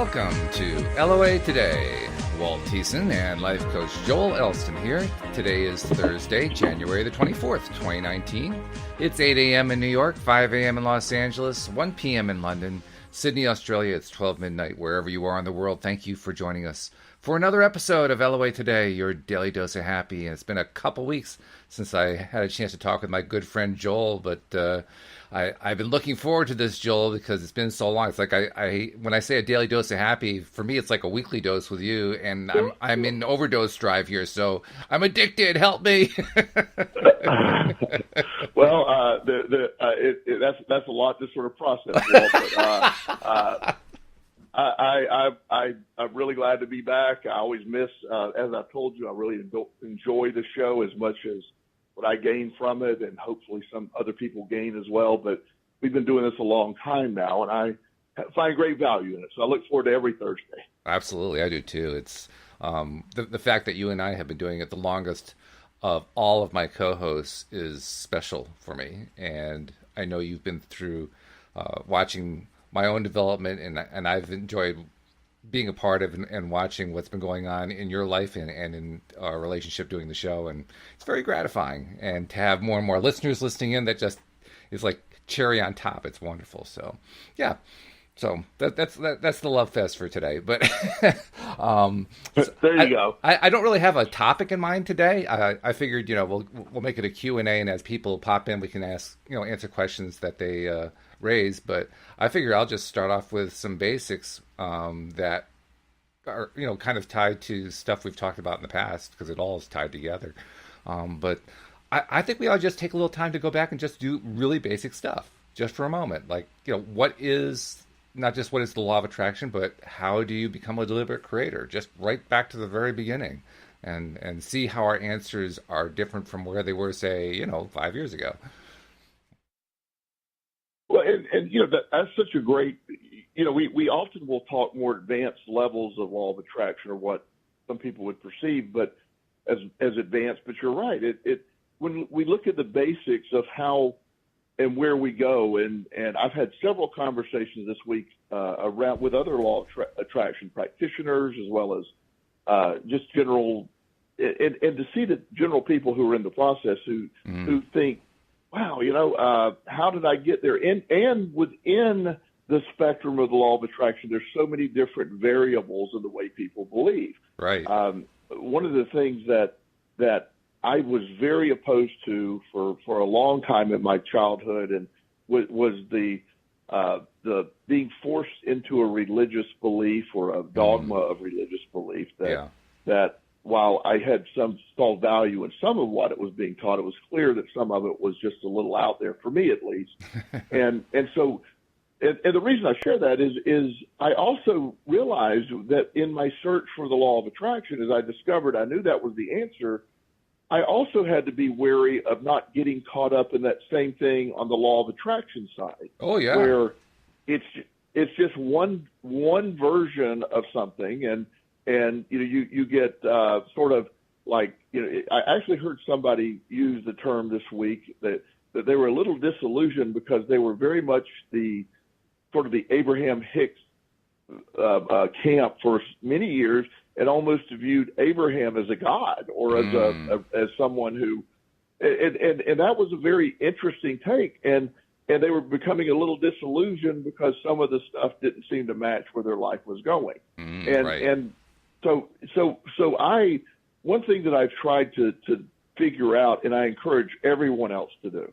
Welcome to LOA Today. Walt Thiessen and life coach Joel Elston here. Today is Thursday, January the 24th, 2019. It's 8 a.m. in New York, 5 a.m. in Los Angeles, 1 p.m. in London, Sydney, Australia. It's 12 midnight wherever you are in the world. Thank you for joining us for another episode of LOA Today, your daily dose of happy. And it's been a couple weeks since I had a chance to talk with my good friend Joel, but I've been looking forward to this, Joel, because it's been so long. It's like I when I say a daily dose of happy, for me it's like a weekly dose with you, and I'm in overdose drive here, so I'm addicted. Help me. Well, that's a lot to sort of process. But, I'm really glad to be back. I always miss, as I've told you, I really enjoy the show as much as what I gain from it, and hopefully some other people gain as well. But we've been doing this a long time now, and I find great value in it. So I look forward to every Thursday. Absolutely, I do too. It's the fact that you and I have been doing it the longest of all of my co-hosts is special for me, and I know you've been through watching my own development, and I've enjoyed being a part of and watching what's been going on in your life and in our relationship doing the show. And it's very gratifying. And to have more and more listeners listening in, that just is like cherry on top. It's wonderful. So, yeah. So that's the love fest for today. But there you go. I don't really have a topic in mind today. I figured, we'll make it a Q&A, and as people pop in, we can ask, answer questions that they raise. But I figure I'll just start off with some basics that are, kind of tied to stuff we've talked about in the past, because it all is tied together. But I think we ought to just take a little time to go back and just do really basic stuff just for a moment. Like, what is... not just what is the law of attraction, but how do you become a deliberate creator? Just right back to the very beginning, and see how our answers are different from where they were, say, 5 years ago. Well, and that's such a great, we often will talk more advanced levels of law of attraction, or what some people would perceive, but as advanced. But you're right. When we look at the basics of how and where we go, and I've had several conversations this week around with other law of attraction practitioners, as well as just general, and to see the general people who are in the process who think, wow, how did I get there? And within the spectrum of the law of attraction, there's so many different variables in the way people believe. Right. One of the things that I was very opposed to for a long time in my childhood, and was the being forced into a religious belief, or a dogma of religious belief, that while I had saw value in some of what it was being taught, it was clear that some of it was just a little out there, for me at least. and the reason I share that is I also realized that in my search for the law of attraction, as I discovered I knew that was the answer, I also had to be wary of not getting caught up in that same thing on the law of attraction side. Oh, yeah. Where it's just one version of something, and you get sort of like, I actually heard somebody use the term this week that they were a little disillusioned because they were very much the Abraham Hicks camp for many years, and almost viewed Abraham as a god, or as someone who, and that was a very interesting take, and they were becoming a little disillusioned because some of the stuff didn't seem to match where their life was going. And so one thing that I've tried to figure out, and I encourage everyone else to do,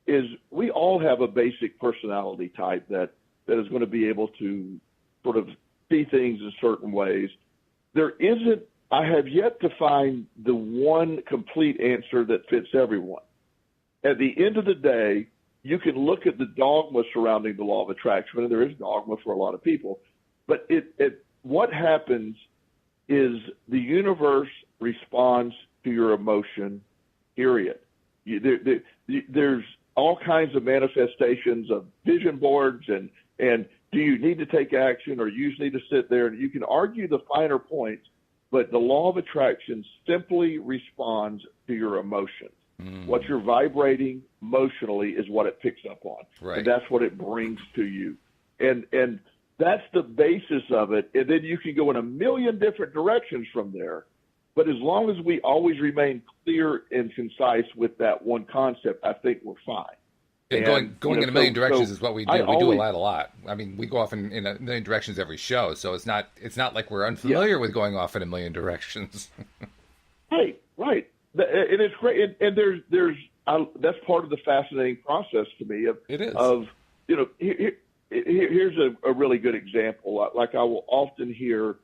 is we all have a basic personality type that is going to be able to sort of see things in certain ways. I have yet to find the one complete answer that fits everyone. At the end of the day, you can look at the dogma surrounding the law of attraction, and there is dogma for a lot of people, but what happens is the universe responds to your emotion, period. There's all kinds of manifestations of vision boards, and do you need to take action, or you just need to sit there? And you can argue the finer points, but the law of attraction simply responds to your emotions. What you're vibrating emotionally is what it picks up on. Right. And that's what it brings to you. And that's the basis of it. And then you can go in a million different directions from there. But as long as we always remain clear and concise with that one concept, I think we're fine. And going in a million directions is what we do. We do a lot. I mean, we go off in a million directions every show, so it's not like we're unfamiliar with going off in a million directions. Right. And it's great. And there's that's part of the fascinating process to me. It is. Here's a really good example. Like I will often hear,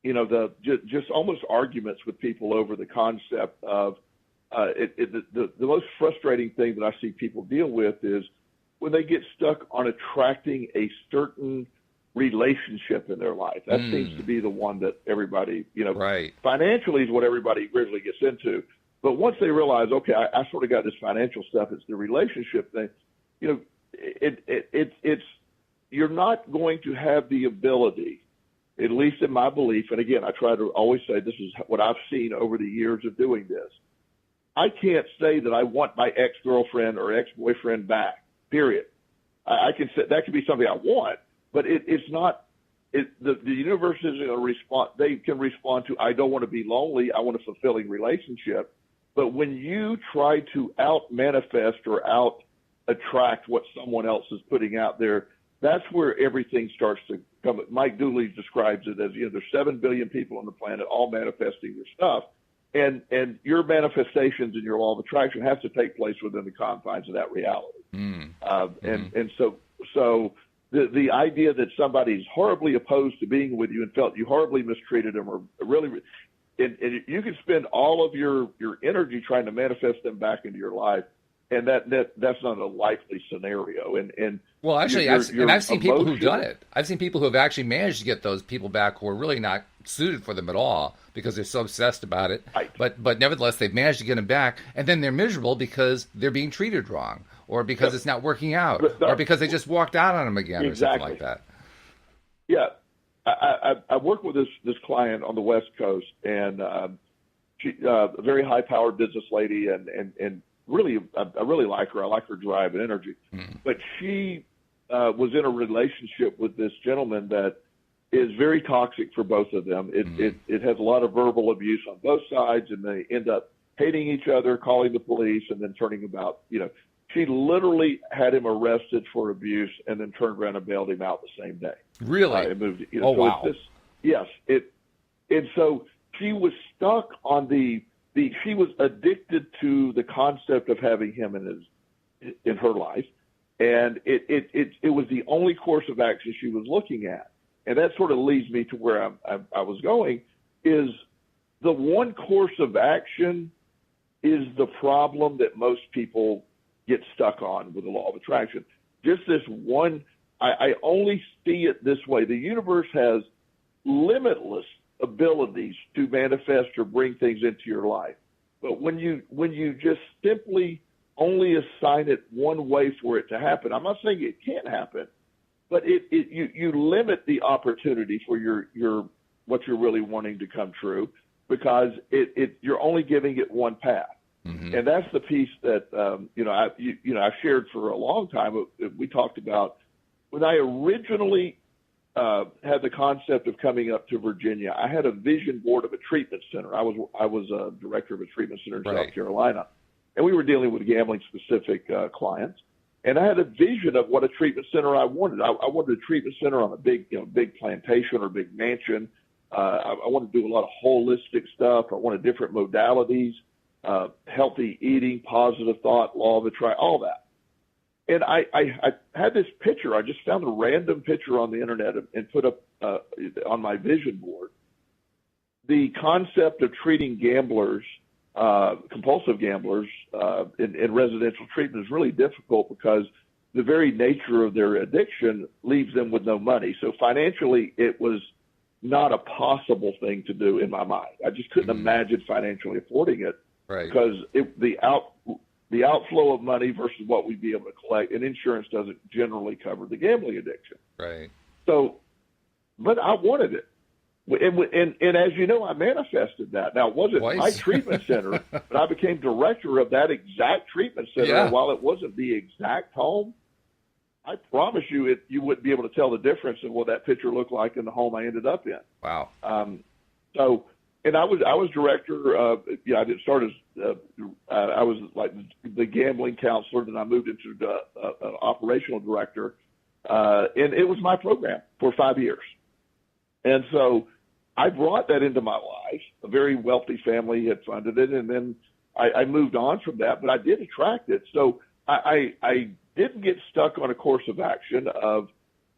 just almost arguments with people over the concept of the most frustrating thing that I see people deal with is when they get stuck on attracting a certain relationship in their life. That seems to be the one that everybody, right. Financially is what everybody originally gets into. But once they realize, okay, I sort of got this financial stuff, it's the relationship thing, it's you're not going to have the ability, at least in my belief, and again, I try to always say this is what I've seen over the years of doing this. I can't say that I want my ex-girlfriend or ex-boyfriend back, period. I can say that could be something I want, but it's not. The universe isn't going to respond. They can respond to, I don't want to be lonely. I want a fulfilling relationship. But when you try to out-manifest or out-attract what someone else is putting out there, that's where everything starts to come. Mike Dooley describes it as, there's 7 billion people on the planet all manifesting their stuff. And your manifestations and your law of attraction has to take place within the confines of that reality. And so the idea that somebody's horribly opposed to being with you and felt you horribly mistreated them or really, and you can spend all of your energy trying to manifest them back into your life, and that's not a likely scenario. And well, actually, I've seen people who've done it. I've seen people who have actually managed to get those people back who are really not suited for them at all because they're so obsessed about it. Right. But nevertheless, they've managed to get them back, and then they're miserable because they're being treated wrong, or because it's not working out, or because they just walked out on them again, or something like that. Yeah. I work with this client on the West Coast, and she a very high-powered business lady, and really, I really like her. I like her drive and energy. But she was in a relationship with this gentleman that is very toxic for both of them. It has a lot of verbal abuse on both sides, and they end up hating each other, calling the police, and then turning about, She literally had him arrested for abuse and then turned around and bailed him out the same day. Really? And moved, oh, so wow. Yes. And so she was stuck on she was addicted to the concept of having him in her life. And it was the only course of action she was looking at. And that sort of leads me to where I was going, is the one course of action is the problem that most people get stuck on with the law of attraction. Just this one, I only see it this way. The universe has limitless abilities to manifest or bring things into your life. But when you just simply only assign it one way for it to happen, I'm not saying it can't happen, but you limit the opportunity for your what you're really wanting to come true, because you're only giving it one path. And that's the piece that I've shared for a long time. We talked about when I originally had the concept of coming up to Virginia. I had a vision board of a treatment center. I was a director of a treatment center in South Carolina, and we were dealing with gambling specific clients. And I had a vision of what a treatment center I wanted. I wanted a treatment center on a big plantation or big mansion. I wanted to do a lot of holistic stuff. I wanted different modalities. Healthy eating, positive thought, law of attraction, all that. And I had this picture. I just found a random picture on the internet and put up on my vision board. The concept of treating gamblers, compulsive gamblers, in residential treatment is really difficult because the very nature of their addiction leaves them with no money. So financially, it was not a possible thing to do in my mind. I just couldn't imagine financially affording it. Right. Because the outflow of money versus what we'd be able to collect, and insurance doesn't generally cover the gambling addiction. Right. So, but I wanted it, and as you know, I manifested that. Now, it wasn't my treatment center, but I became director of that exact treatment center. Yeah. And while it wasn't the exact home, I promise you, you wouldn't be able to tell the difference in what that picture looked like in the home I ended up in. Wow. So, and I was director. I didn't start as I was like the gambling counselor. Then I moved into an operational director, and it was my program for 5 years. And so I brought that into my life. A very wealthy family had funded it, and then I moved on from that. But I did attract it. So I didn't get stuck on a course of action of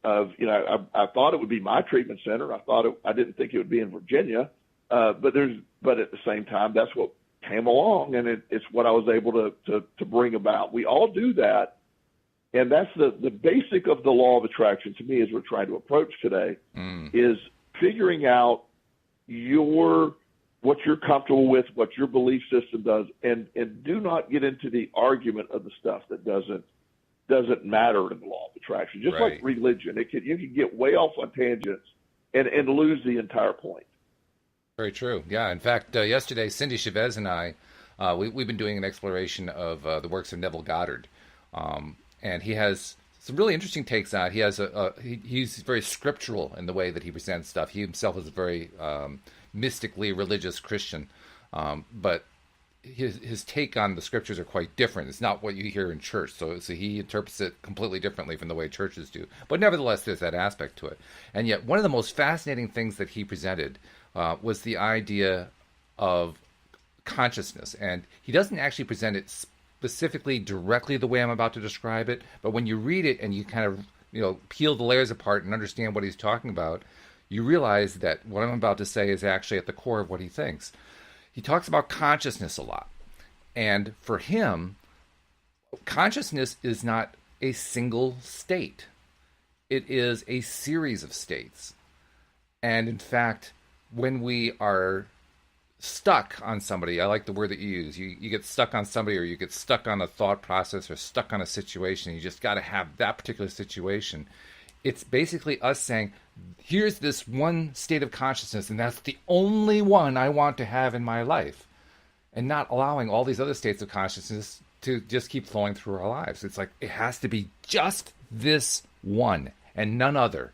I thought it would be my treatment center. I didn't think it would be in Virginia, but at the same time, that's what came along, and it's what I was able to bring about. We all do that, and that's the basic of the law of attraction to me, as we're trying to approach today, is figuring out what you're comfortable with, what your belief system does, and do not get into the argument of the stuff that doesn't matter in the law of attraction. Just Right. like religion, you can get way off on tangents and lose the entire point. Very true. Yeah. In fact, yesterday, Cindy Chavez and I, we've been doing an exploration of the works of Neville Goddard, and he has some really interesting takes on it. He has he's very scriptural in the way that he presents stuff. He himself is a very mystically religious Christian, but his take on the scriptures are quite different. It's not what you hear in church, so he interprets it completely differently from the way churches do. But nevertheless, there's that aspect to it. And yet, one of the most fascinating things that he presented was the idea of consciousness. And he doesn't actually present it specifically directly the way I'm about to describe it, but when you read it and you kind of peel the layers apart and understand what he's talking about, you realize that what I'm about to say is actually at the core of what he thinks. He talks about consciousness a lot. And for him, consciousness is not a single state. It is a series of states. And in fact, when we are stuck on somebody, I like the word that you use, you get stuck on somebody, or you get stuck on a thought process, or stuck on a situation, you just got to have that particular situation. It's basically us saying, here's this one state of consciousness, and that's the only one I want to have in my life, and not allowing all these other states of consciousness to just keep flowing through our lives. It's like, it has to be just this one and none other,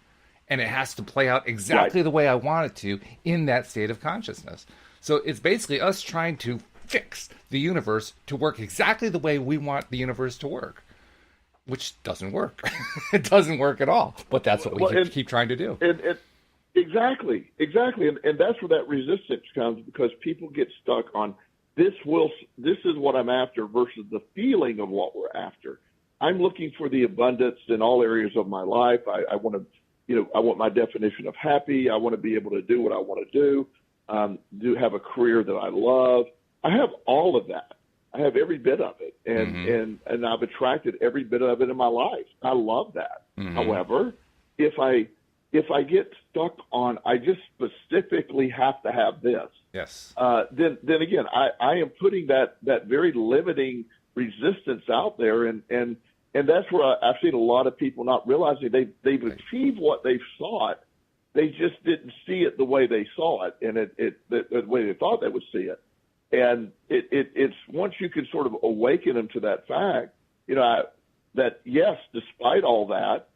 and it has to play out exactly the way I want it to in that state of consciousness. So it's basically us trying to fix the universe to work exactly the way we want the universe to work, which doesn't work. It doesn't work at all. But that's what we keep trying to do. Exactly. And that's where that resistance comes, because people get stuck on this is what I'm after versus the feeling of what we're after. I'm looking for the abundance in all areas of my life. I want to, I want my definition of happy. I want to be able to do what I want to do have a career that I love. I have all of that. I have every bit of it, and I've attracted every bit of it in my life. I love that. Mm-hmm. However, if I get stuck on, I just specifically have to have this. Yes. Then again, I am putting that very limiting resistance out there, and that's where I've seen a lot of people not realizing they've achieved what they've sought. They just didn't see it the way they saw it, and the way they thought they would see it. And it's once you can sort of awaken them to that fact, that yes, despite all that,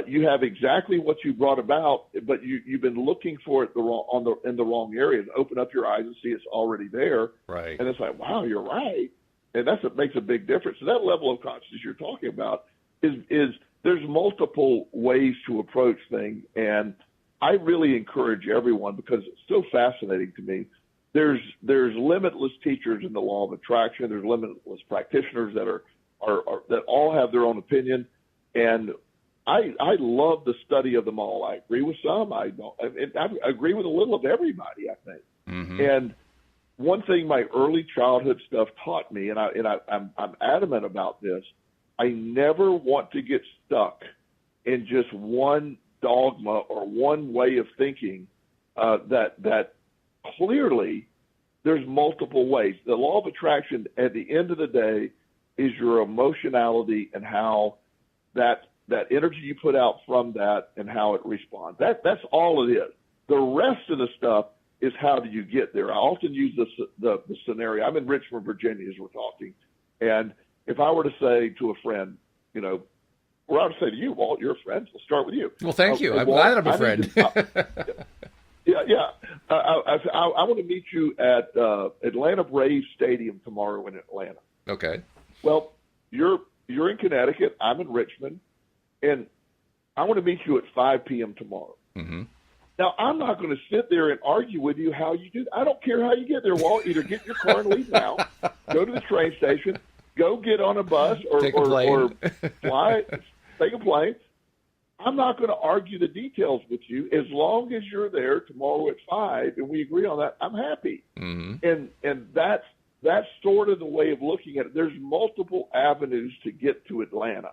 you have exactly what you brought about, but you've been looking for it in the wrong area. Open up your eyes and see it's already there. Right. And it's like, wow, you're right. And that's what makes a big difference. So that level of consciousness you're talking about is there's multiple ways to approach things, and I really encourage everyone, because it's so fascinating to me. There's limitless teachers in the law of attraction. There's limitless practitioners that are that all have their own opinion, and I love the study of them all. I agree with some. I don't. I agree with a little of everybody, I think. Mm-hmm. And one thing my early childhood stuff taught me, and I'm adamant about this, I never want to get stuck in just one dogma or one way of thinking. That clearly there's multiple ways. The law of attraction, at the end of the day, is your emotionality and how that energy you put out from that and how it responds. That's all it is. The rest of the stuff is how do you get there. I often use the scenario. I'm in Richmond, Virginia, as we're talking, and if I were to say to a friend, we're I'll say to you, Walt, you're a friend. Let's start with you. Well, thank you. I'm Walt, glad I'm a friend. Yeah. I want to meet you at Atlanta Braves Stadium tomorrow in Atlanta. Okay. Well, you're in Connecticut. I'm in Richmond, and I want to meet you at 5 p.m. tomorrow. Mm-hmm. Now, I'm not going to sit there and argue with you how you do. I don't care how you get there, Walt. Either get in your car and leave now, go to the train station, go get on a bus, or fly, take a plane. I'm not going to argue the details with you. As long as you're there tomorrow at 5 and we agree on that, I'm happy. Mm-hmm. And that's sort of the way of looking at it. There's multiple avenues to get to Atlanta.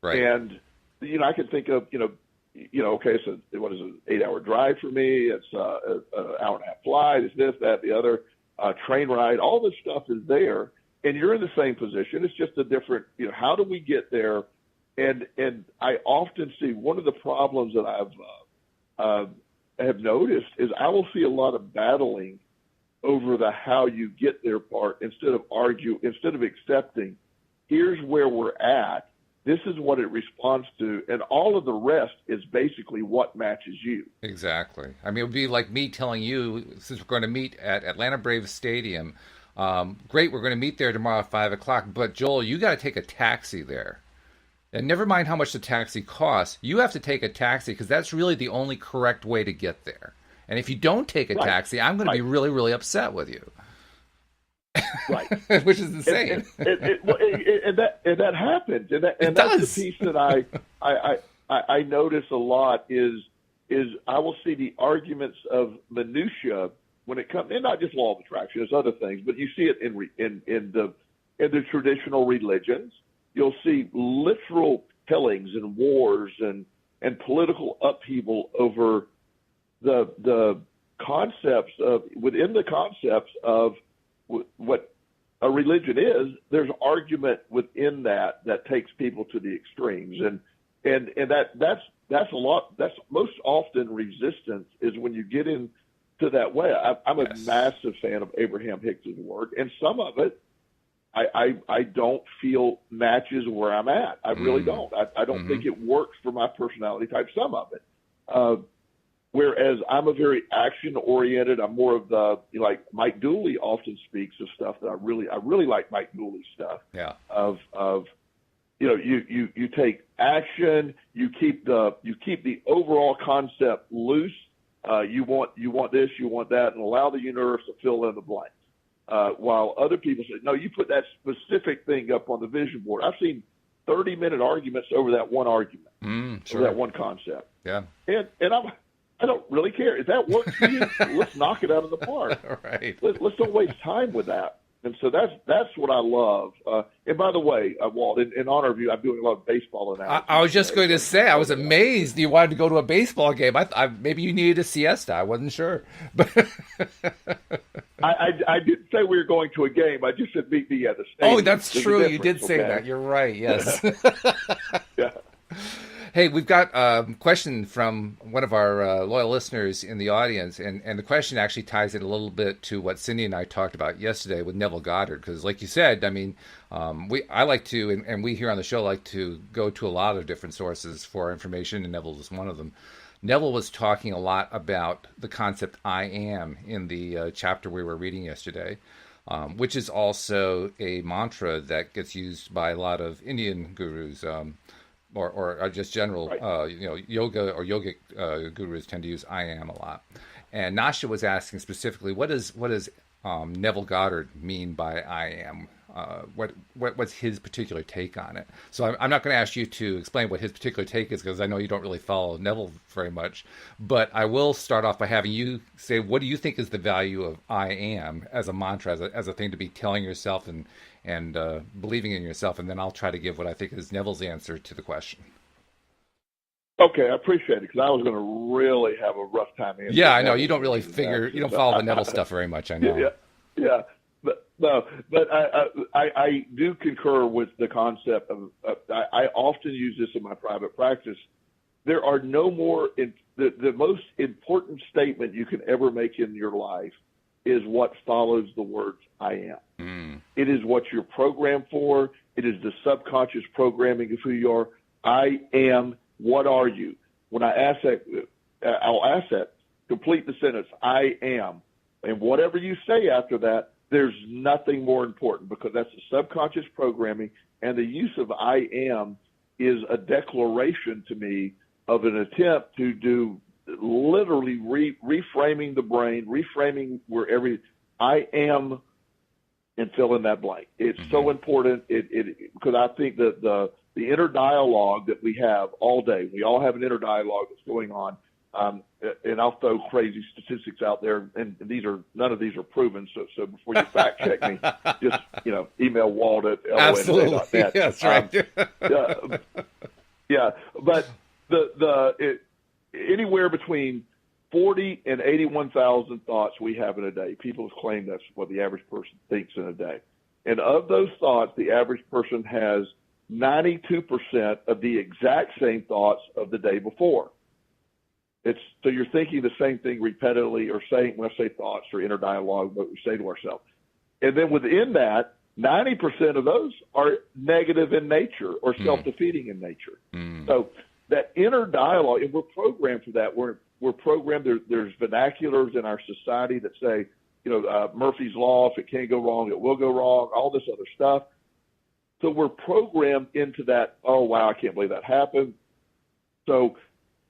Right. And, I can think of, okay, so what is it, 8-hour drive for me? It's an hour and a half flight. It's this, that, the other, train ride. All this stuff is there, and you're in the same position. It's just a different, how do we get there? And I often see one of the problems that I have noticed is I will see a lot of battling over the how you get there part instead of accepting, here's where we're at. This is what it responds to, and all of the rest is basically what matches you. Exactly. I mean, it would be like me telling you, since we're going to meet at Atlanta Braves Stadium, great, we're going to meet there tomorrow at 5 o'clock, but Joel, you got to take a taxi there. And never mind how much the taxi costs, you have to take a taxi because that's really the only correct way to get there. And if you don't take a taxi, I'm going to be really, really upset with you. Right. Which is insane. And that happens. And that's the piece that I notice a lot is I will see the arguments of minutia when it comes, and not just law of attraction, there's other things, but you see it in the traditional religions. You'll see literal killings and wars and political upheaval over the concepts of within the concepts of what a religion is. There's argument within that takes people to the extremes, and that's a lot. That's most often resistance is when you get into that way. I'm a massive fan of Abraham Hicks's work, and some of it I don't feel matches where I'm at. I really don't. I don't think it works for my personality type. Some of it. Whereas I'm a very action-oriented, I'm more of the, like Mike Dooley often speaks of stuff that I really like Mike Dooley's stuff. Yeah. Of you take action, you keep the overall concept loose. You want this, you want that, and allow the universe to fill in the blanks. While other people say, no, you put that specific thing up on the vision board. I've seen 30-minute arguments over that one argument, sure. over that one concept. Yeah. And I don't really care. If that works for you, let's knock it out of the park. Right. Let's don't waste time with that. And so that's what I love. And by the way, Walt, in honor of you, I'm doing a lot of baseball analysis. I was just going to say, I was amazed you wanted to go to a baseball game. I maybe you needed a siesta. I wasn't sure. But I didn't say we were going to a game. I just said meet me at the stadium. Oh, that's true. You did say that. You're right. Yes. Yeah. Hey, we've got a question from one of our loyal listeners in the audience, and the question actually ties in a little bit to what Cindy and I talked about yesterday with Neville Goddard, because like you said, I mean, I like to, and we here on the show like to go to a lot of different sources for information, and Neville was one of them. Neville was talking a lot about the concept I am in the chapter we were reading yesterday, which is also a mantra that gets used by a lot of Indian gurus, or just general, right. Yoga or yogic gurus tend to use I am a lot. And Nasha was asking specifically, what does Neville Goddard mean by I am? What's his particular take on it? So I'm not going to ask you to explain what his particular take is, because I know you don't really follow Neville very much. But I will start off by having you say, what do you think is the value of I am as a mantra, as a thing to be telling yourself and believing in yourself, and then I'll try to give what I think is Neville's answer to the question. Okay, I appreciate it, because I was going to really have a rough time answering. Yeah, I know. You don't really you don't follow the Neville stuff very much, I know. Yeah. But I do concur with the concept of, I often use this in my private practice. There are no more, the most important statement you can ever make in your life is what follows the words I am. It is what you're programmed for. It is the subconscious programming of who you are. I am, what are you? When I ask that, I'll ask that, complete the sentence, I am. And whatever you say after that, there's nothing more important, because that's the subconscious programming. And the use of I am is a declaration to me of an attempt to do literally reframing the brain, reframing I am, and fill in that blank. It's so important. Because I think that the inner dialogue that we have all day, we all have an inner dialogue that's going on. And I'll throw crazy statistics out there, and none of these are proven. So before you fact check me, just email Walt at Absolutely, lona.net. that's right. Yeah, but anywhere between 40 and 81,000 thoughts we have in a day. People claim that's what the average person thinks in a day. And of those thoughts, the average person has 92% of the exact same thoughts of the day before. So you're thinking the same thing repetitively, or saying, when I say thoughts or inner dialogue, what we say to ourselves. And then within that, 90% of those are negative in nature or self-defeating in nature. So that inner dialogue, and we're programmed for that. We're programmed. There's vernaculars in our society that say, Murphy's Law, if it can't go wrong, it will go wrong, all this other stuff. So we're programmed into that, oh, wow, I can't believe that happened. So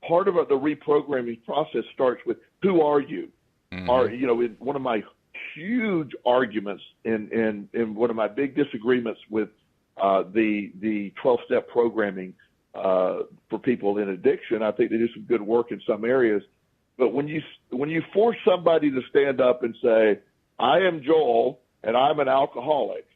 part of the reprogramming process starts with, who are you? In one of my huge arguments and one of my big disagreements with the 12-step programming for people in addiction, I think they do some good work in some areas. But when you force somebody to stand up and say, I am Joel and I'm an alcoholic,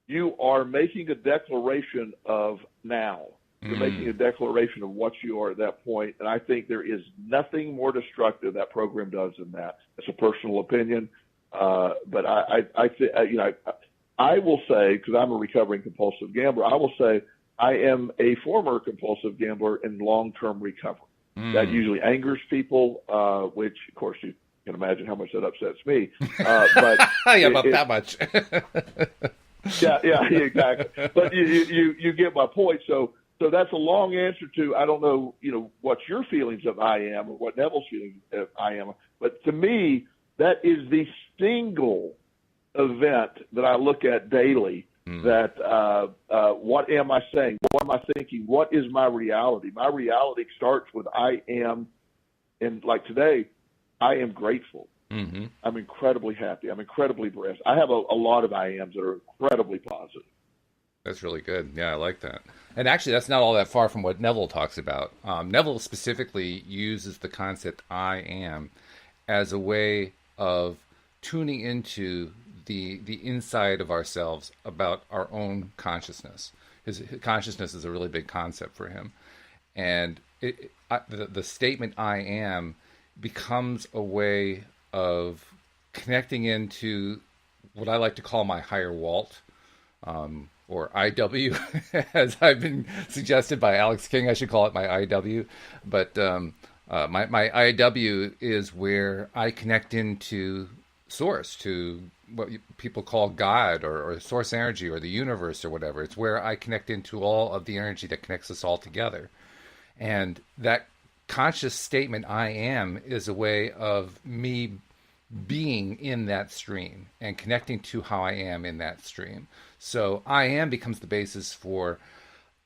you are making a declaration of now. You're making a declaration of what you are at that point. And I think there is nothing more destructive that program does than that. It's a personal opinion. But I will say, because I'm a recovering compulsive gambler, I will say I am a former compulsive gambler in long-term recovery. That usually angers people, which, of course, you can imagine how much that upsets me. But about that much. yeah, exactly. But you get my point. So that's a long answer to, I don't know, what your feelings of I am or what Neville's feelings of I am. But to me, that is the single event that I look at daily. That what am I saying? What am I thinking? What is my reality? My reality starts with I am, and like today, I am grateful. I'm incredibly happy. I'm incredibly blessed. I have a lot of I ams that are incredibly positive. That's really good. Yeah, I like that. And actually, that's not all that far from what Neville talks about. Neville specifically uses the concept I am as a way of tuning into the inside of ourselves about our own consciousness. His consciousness is a really big concept for him. And the statement I am becomes a way of connecting into what I like to call my higher Walt, or IW, as I've been suggested by Alex King. I should call it my IW. But my IW is where I connect into source, to what people call God or source energy or the universe or whatever. It's where I connect into all of the energy that connects us all together. And that conscious statement, I am, is a way of me being in that stream and connecting to how I am in that stream. So I am becomes the basis for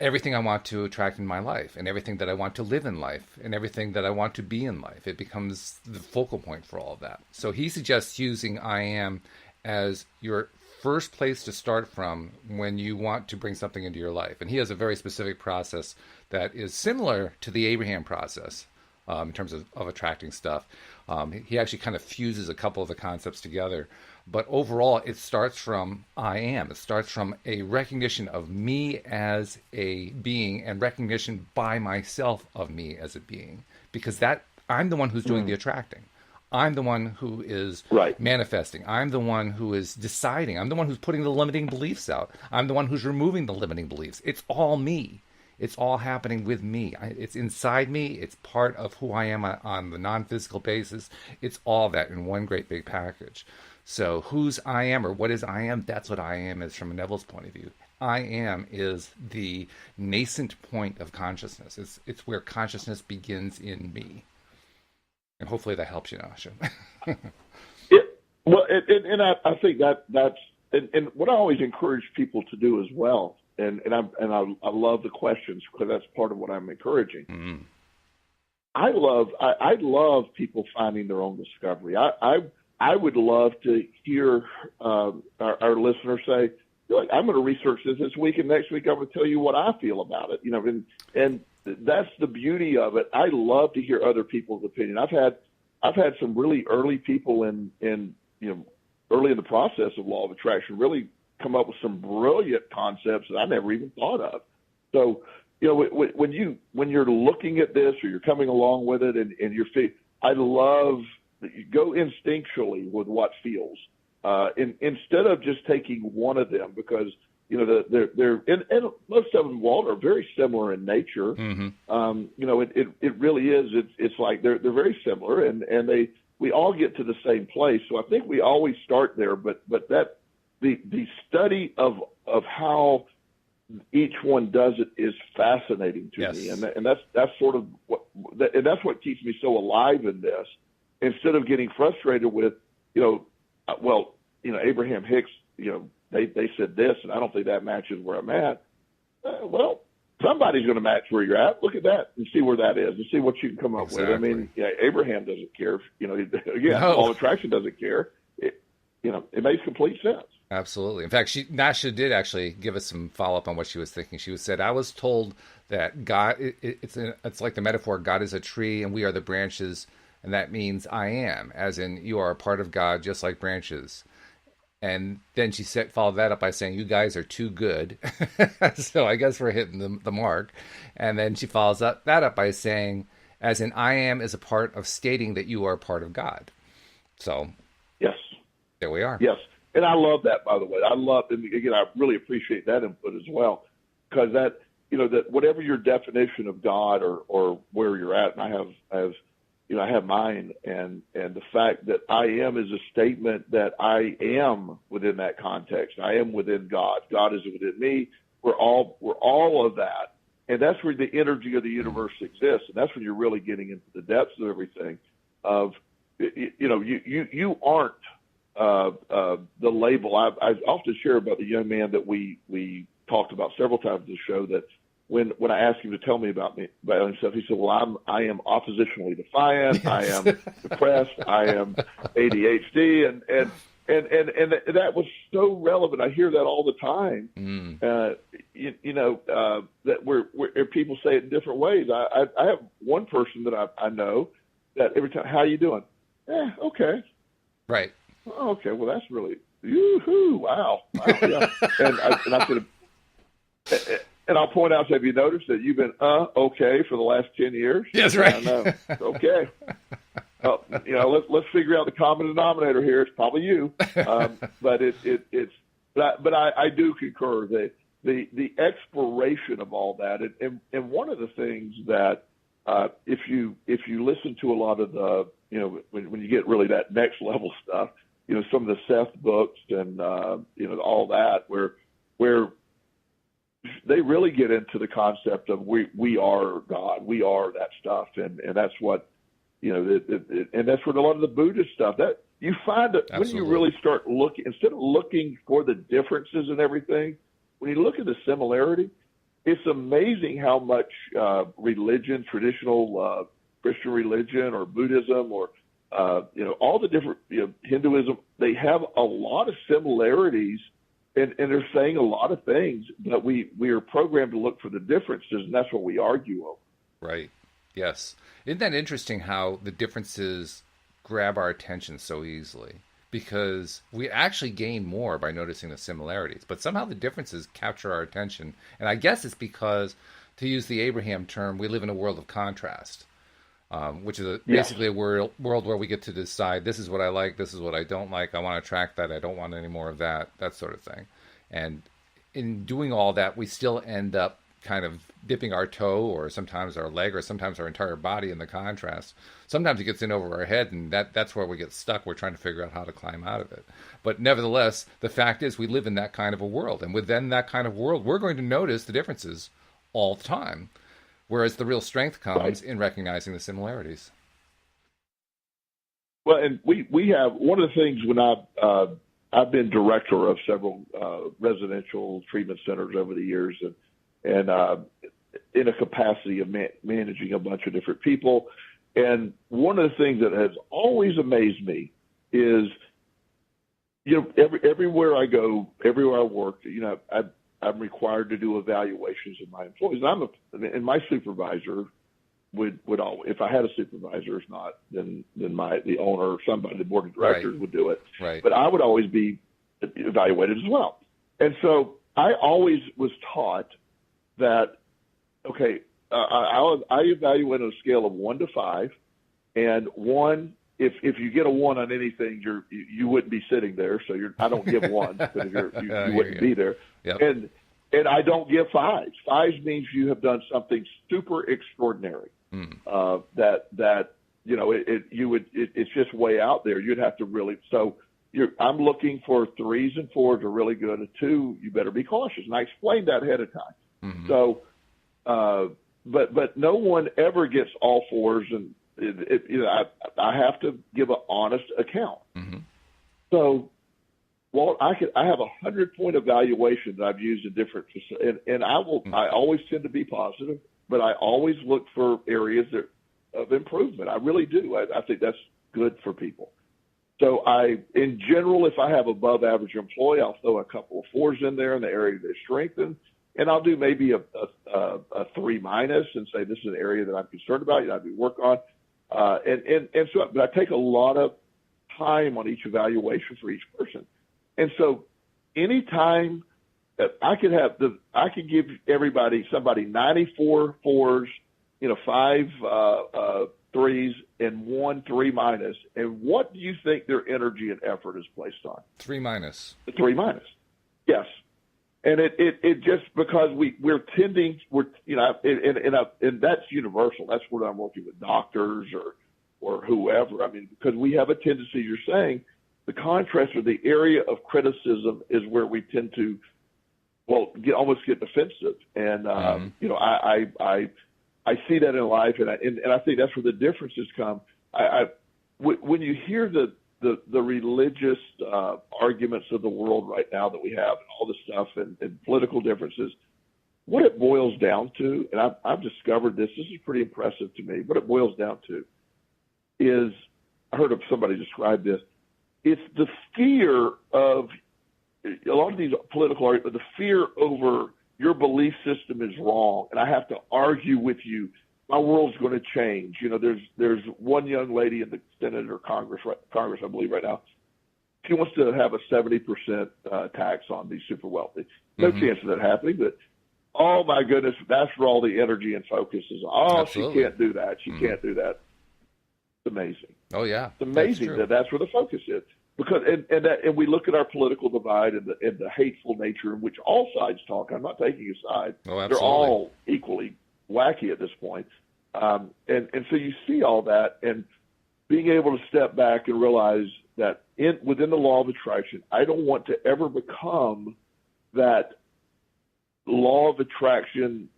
everything I want to attract in my life, and everything that I want to live in life, and everything that I want to be in life. It becomes the focal point for all of that. So he suggests using I am as your first place to start from when you want to bring something into your life. And he has a very specific process that is similar to the Abraham process in terms of attracting stuff. He actually kind of fuses a couple of the concepts together. But overall, it starts from I am. It starts from a recognition of me as a being and recognition by myself of me as a being. Because that I'm the one who's doing the attracting. I'm the one who is manifesting. I'm the one who is deciding. I'm the one who's putting the limiting beliefs out. I'm the one who's removing the limiting beliefs. It's all me. It's all happening with me. It's inside me. It's part of who I am on the non-physical basis. It's all that in one great big package. So whose I am or what is I am, that's what I am is from Neville's point of view. I am is the nascent point of consciousness. It's where consciousness begins in me. And hopefully that helps you, Nasha. I think that's and what I always encourage people to do as well. I love the questions because that's part of what I'm encouraging. Mm-hmm. I love people finding their own discovery. I would love to hear our listeners say, "Look, I'm going to research this week, and next week I'm going to tell you what I feel about it." And that's the beauty of it. I love to hear other people's opinion. I've had some really early people early in the process of law of attraction really come up with some brilliant concepts that I never even thought of. So, when you're looking at this or you're coming along with it and I love that you go instinctually with what feels, instead of just taking one of them because, they're and most of them, Walt, are very similar in nature. Mm-hmm. It really is. It's like they're very similar and we all get to the same place. So I think we always start there, but that the study of how each one does it is fascinating to me, and that's sort of that's what keeps me so alive in this. Instead of getting frustrated with, Abraham Hicks, they said this, and I don't think that matches where I'm at. Somebody's going to match where you're at. Look at that and see where that is and see what you can come up with. I mean, Abraham doesn't care. Law of attraction doesn't care. It makes complete sense. Absolutely. In fact, Nasha did actually give us some follow-up on what she was thinking. She said, I was told that God, it's like the metaphor, God is a tree and we are the branches, and that means I am, as in you are a part of God just like branches. And then she followed that up by saying, you guys are too good. So I guess we're hitting the mark. And then she follows that up by saying, as in I am is a part of stating that you are a part of God. So yes, there we are. Yes. And I love that, by the way. And again, I really appreciate that input as well, because that whatever your definition of God or where you're at, and I have mine, and the fact that I am is a statement that I am within that context. I am within God. God is within me. We're all of that, and that's where the energy of the universe exists, and that's when you're really getting into the depths of everything. Of you aren't the label. I often share about the young man that we talked about several times in the show, that when I asked him to tell me about himself, he said, well, I am oppositionally defiant. Yes. I am depressed. I am ADHD. And that was so relevant. I hear that all the time. That where people say it in different ways. I have one person that I know that every time, how you doing? Okay. Right. Oh, okay. Well, that's really, yoo-hoo, wow. Yeah. And I said, and I'll point out, have you noticed that you've been okay for the last 10 years? Yes, right. I know. Okay. Let's figure out the common denominator here. It's probably you. But I do concur that the exploration of all that, and one of the things that if you listen to a lot of the when you get really that next level stuff, some of the Seth books and all that, where they really get into the concept of we are God, we are that stuff, and that's what and that's what a lot of the Buddhist stuff that you find that when you really start looking, instead of looking for the differences and everything, when you look at the similarity, it's amazing how much religion, traditional Christian religion or Buddhism or all the different Hinduism, they have a lot of similarities. And they're saying a lot of things, but we are programmed to look for the differences, and that's what we argue over. Right. Yes. Isn't that interesting how the differences grab our attention so easily? Because we actually gain more by noticing the similarities, but somehow the differences capture our attention. And I guess it's because, to use the Abraham term, we live in a world of contrast, which is basically a world where we get to decide, this is what I like, this is what I don't like, I want to track that, I don't want any more of that, that sort of thing. And in doing all that, we still end up kind of dipping our toe or sometimes our leg or sometimes our entire body in the contrast. Sometimes it gets in over our head, and that's where we get stuck. We're trying to figure out how to climb out of it. But nevertheless, the fact is we live in that kind of a world. And within that kind of world, we're going to notice the differences all the time. Whereas the real strength comes in recognizing the similarities. Well, and we have one of the things when I've been director of several residential treatment centers over the years, and in a capacity of managing a bunch of different people. And one of the things that has always amazed me is, everywhere I go, everywhere I work, I'm required to do evaluations of my employees. And my supervisor would always, if I had a supervisor, if not, then the owner or somebody, the board of directors would do it. Right. But I would always be evaluated as well. And so I always was taught that, okay, I evaluate on a scale of 1 to 5, and 1, if you get a 1 on anything, you wouldn't be sitting there. So I don't give 1 because you wouldn't be there. Yep. And I don't give 5s. 5s means you have done something super extraordinary. It's just way out there. You'd have to really, I'm looking for 3s and 4s are really good. A 2, you better be cautious. And I explained that ahead of time. Mm-hmm. So, but no one ever gets all 4s, and I have to give an honest account. Mm-hmm. So, Walt, I have 100-point evaluation that I've used in different, and I always tend to be positive, but I always look for areas of improvement. I really do. I think that's good for people. So in general, if I have above average employee, I'll throw a couple of 4s in there in the area they strengthen, and I'll do maybe a 3- and say this is an area that I'm concerned about. I do work on, but I take a lot of time on each evaluation for each person, and so anytime I could give somebody 94 4s, 5 3s, and 1 3-. And what do you think their energy and effort is placed on? 3-. 3-. Yes. And it just because we're tending, and that's universal. That's what I'm working with doctors or whoever. I mean, because we have a tendency, you're saying, the contrast or the area of criticism is where we tend to, almost get defensive. And, I see that in life, and I think that's where the differences come. When you hear the religious arguments of the world right now that we have, and all this stuff, and political differences, what it boils down to, and I've discovered this is pretty impressive to me, what it boils down to is, I heard of somebody describe this, it's the fear of, a lot of these political arguments, the fear over your belief system is wrong, and I have to argue with you. My world's going to change. There's one young lady in the Senate or Congress, I believe, right now. She wants to have a 70% tax on the super wealthy. No chance of that happening, but oh my goodness, that's where all the energy and focus is. Oh, Absolutely. She can't do that. She can't do that. It's amazing. Oh yeah, it's amazing that's where the focus is. Because and we look at our political divide and the hateful nature in which all sides talk. I'm not taking a side. Oh, absolutely. They're all equally wacky at this point. And so you see all that, and being able to step back and realize that within the law of attraction, I don't want to ever become that law of attraction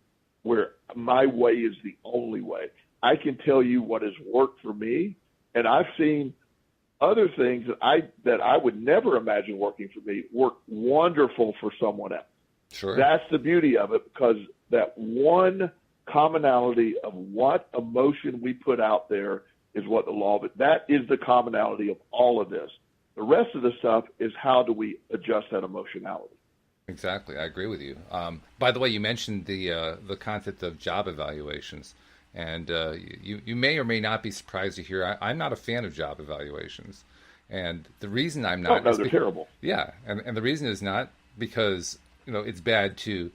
where my way is the only way. I can tell you what has worked for me, and I've seen other things that I would never imagine working for me work wonderful for someone else. Sure. That's the beauty of it, because that one commonality of what emotion we put out there is what the law of it. That is the commonality of all of this. The rest of the stuff is how do we adjust that emotionality. Exactly. I agree with you. By the way, you mentioned the concept of job evaluations. And you may or may not be surprised to hear I'm not a fan of job evaluations. And the reason I'm not... No, they're terrible. Yeah, and the reason is not because it's bad to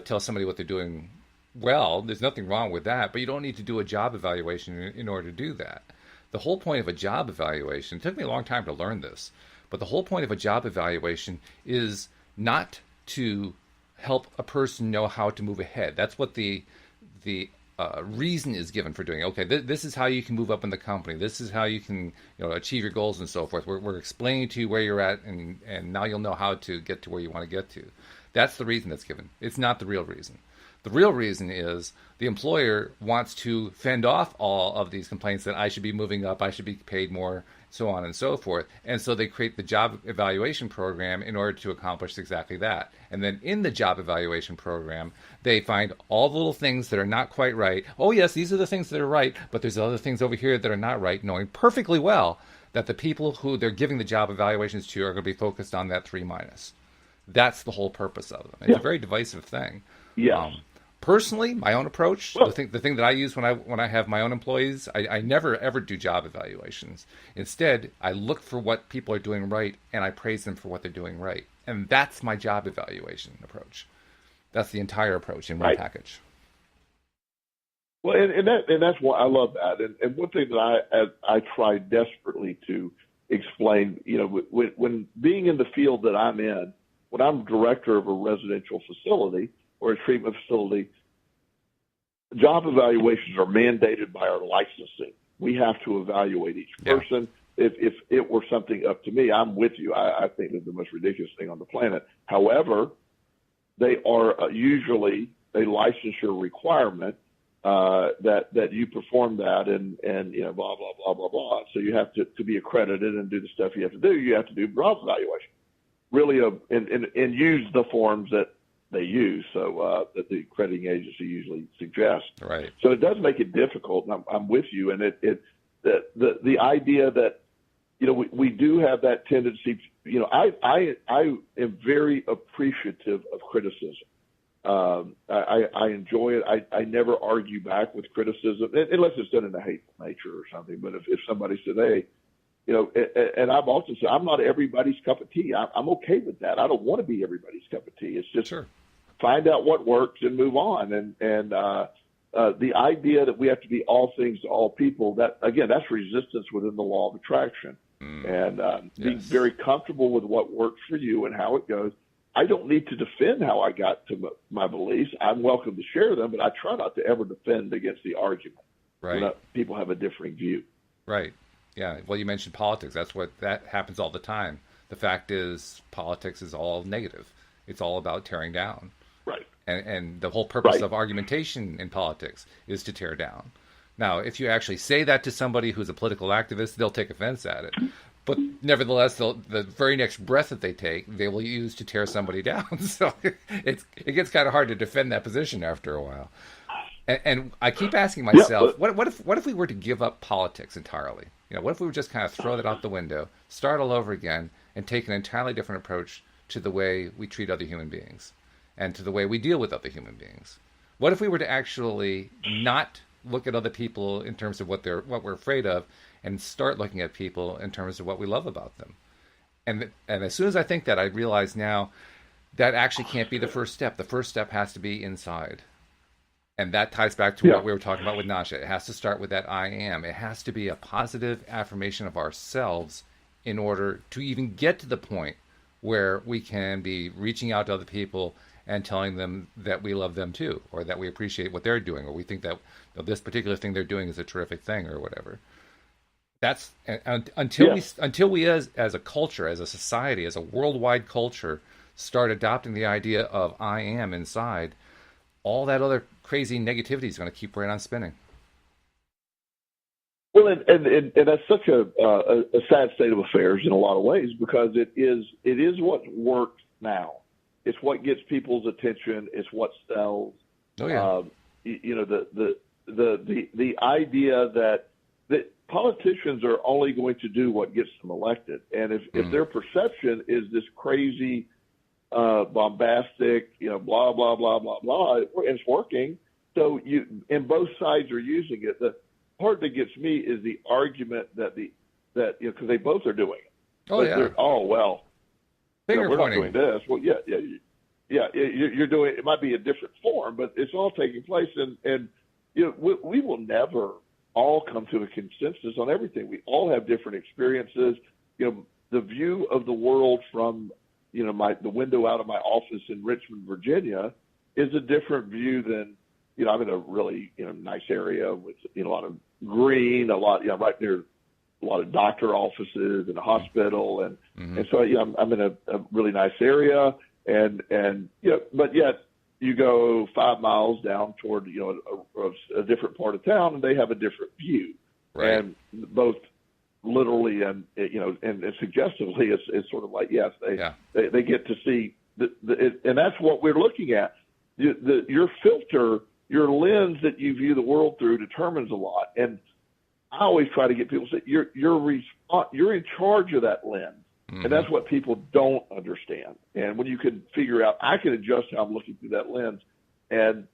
tell somebody what they're doing well. There's nothing wrong with that, but you don't need to do a job evaluation in order to do that. The whole point of a job evaluation, it took me a long time to learn this, but the whole point of a job evaluation is not to help a person know how to move ahead. That's what the reason is given for doing it. Okay, this is how you can move up in the company. This is how you can achieve your goals and so forth. We're explaining to you where you're at, and now you'll know how to get to where you want to get to. That's the reason that's given. It's not the real reason. The real reason is the employer wants to fend off all of these complaints that I should be moving up, I should be paid more, so on and so forth. And so they create the job evaluation program in order to accomplish exactly that. And then in the job evaluation program, they find all the little things that are not quite right. Oh, yes, these are the things that are right, but there's other things over here that are not right, knowing perfectly well that the people who they're giving the job evaluations to are going to be focused on that 3 minus. That's the whole purpose of them. It's a very divisive thing. Yes. Personally, my own approach, the thing that I use when I have my own employees, I never ever do job evaluations. Instead, I look for what people are doing right and I praise them for what they're doing right. And that's my job evaluation approach. That's the entire approach in one package. Well, and that's why I love that. And one thing that I try desperately to explain, when being in the field that I'm in, when I'm director of a residential facility or a treatment facility, job evaluations are mandated by our licensing. We have to evaluate each person. Yeah. If it were something up to me, I'm with you. I think it's the most ridiculous thing on the planet. However, they are usually a licensure requirement that you perform that and blah blah blah blah blah. So you have to be accredited and do the stuff you have to do. You have to do job evaluation, really, and use the forms that they use, so that the accrediting agency usually suggests. Right. So it does make it difficult, and I'm with you. And the idea that we do have that tendency. I am very appreciative of criticism. I enjoy it. I never argue back with criticism unless it's done in a hateful nature or something. But if somebody said, hey, and I've also said, I'm not everybody's cup of tea. I'm okay with that. I don't want to be everybody's cup of tea. It's just find out what works and move on. And the idea that we have to be all things to all people, that's resistance within the law of attraction. And being very comfortable with what works for you and how it goes. I don't need to defend how I got to my beliefs. I'm welcome to share them, but I try not to ever defend against the argument. Right. When people have a differing view. Right. Yeah. Well, you mentioned politics. That happens all the time. The fact is, politics is all negative. It's all about tearing down. Right. And the whole purpose of argumentation in politics is to tear down. Now, if you actually say that to somebody who's a political activist, they'll take offense at it. But nevertheless, the very next breath that they take, they will use to tear somebody down. So it gets kind of hard to defend that position after a while. And I keep asking myself, what if we were to give up politics entirely? What if we would just kind of throw that out the window, start all over again, and take an entirely different approach to the way we treat other human beings and to the way we deal with other human beings? What if we were to actually not look at other people in terms of what we're afraid of, and start looking at people in terms of what we love about them? And as soon as I think that, I realize now that actually can't be the first step. The first step has to be inside. And that ties back to what we were talking about with Nasha. It has to start with that I am. It has to be a positive affirmation of ourselves in order to even get to the point where we can be reaching out to other people and telling them that we love them too, or that we appreciate what they're doing, or we think that this particular thing they're doing is a terrific thing, or whatever. That's until we as a culture, as a society, as a worldwide culture, start adopting the idea of I am inside, all that other crazy negativity is going to keep right on spinning. Well, and that's such a sad state of affairs in a lot of ways, because it is what works now. It's what gets people's attention. It's what sells. Oh yeah. The idea that politicians are only going to do what gets them elected, and if their perception is this crazy, bombastic, blah blah blah blah blah, it's working. So and both sides are using it. The part that gets me is the argument that because they both are doing it. Oh yeah. Well. We're not doing this. Well, yeah. You're doing. It might be a different form, but it's all taking place, and we will never all come to a consensus on everything. We all have different experiences. The view of the world from the window out of my office in Richmond, Virginia, is a different view than, I'm in a really, nice area with, a lot of green, right near a lot of doctor offices and a hospital. And so, I'm in a really nice area but yet you go 5 miles down toward, a different part of town and they have a different view. Right. And both literally and, and suggestively, it's sort of like, yes, they get to see and that's what we're looking at. Your filter, your lens that you view the world through determines a lot. And I always try to get people to say you're in charge of that lens. And that's what people don't understand. And when you can figure out, I can adjust how I'm looking through that lens and,